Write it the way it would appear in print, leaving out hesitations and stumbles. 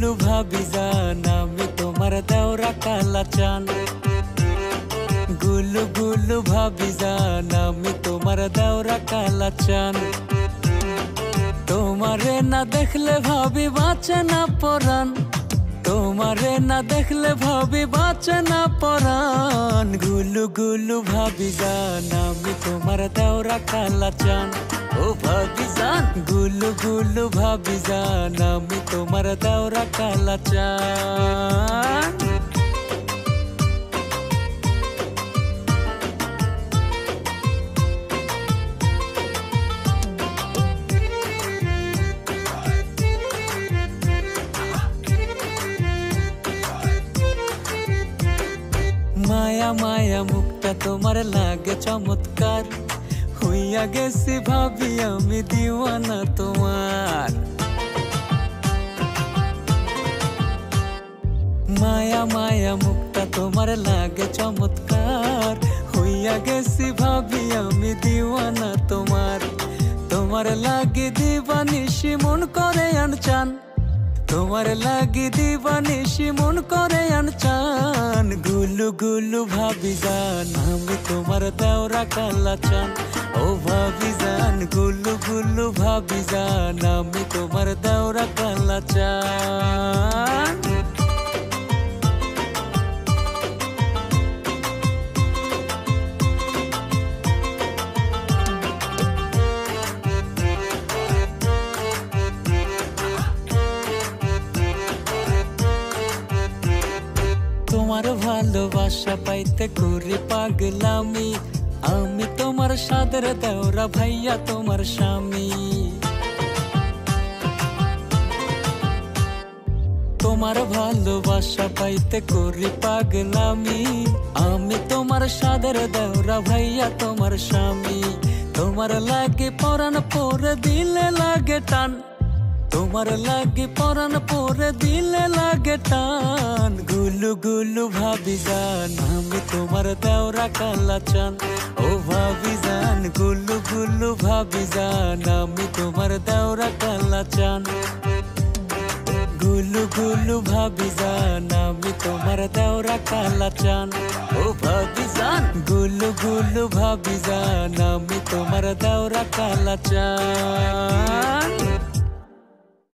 গুলু ভাবি জান আমি তোমার দেওরা কালা চান। গুলু গুলু ভাবি জান আমি তোমার দেওরা কালা চান। তোমারে না দেখলে ভাবি বাঁচে না পরাণ, তোমারে না দেখলে ভাবি বাঁচে না পরাণ। গুলু গুলু ভাবি জান আমি তোমার দেওরা কালা চান। ও ভাবি জান গুলু গুলু ভাবি জান আমি তোমার দেওরা কালা চান। মায়া মায়া মুখটা তোমার লাগে চমৎকার, হইয়া গেছি ভাবি আমি দিওয়ানা তোমার। মায়া মায়া মুখটা তোমার লাগে চমৎকার, হইয়া গেছি ভাবি আমি দিওয়ানা তোমার। তোমার লাগে দিবানিশি মন করে আনচান, তোমার লাগি দিবানিশি মন করে আনচান। গুলু গুলু ভাবি জান আমি তোমার দেওরা কালা চান। ও ভাবি জান গুলু গুলু ভাবি জান আমি তোমার দেওরা কালা চান। তোমার ভালোবাসা পাইতে করি পাগলামি, আমি তোমার সাদের দেওরা ভাইয়া তোমার স্বামী। তোমার ভালোবাসা পাইতে করি পাগলামি, আমি তোমার সাদের দেওরা ভাইয়া তোমার স্বামী। তোমার লাগে পরাণ পরে দিলে লাগে টান, তোমার লাগে পরাণ পরে দিলে লাগে টান। গুলু গুলু ভাবি জান আমি তোমার দেওরা কালা চান। ও ভাবি জান গুলু গুলু ভাবি জান আমি তোমার দেওরা কালা চান। গুলু গুলু ভাবি জান আমি তোমার দেওরা কালা চান। ও ভাবি জান গুলু গুলু ভাবি জান আমি তোমার দেওরা কালা চান।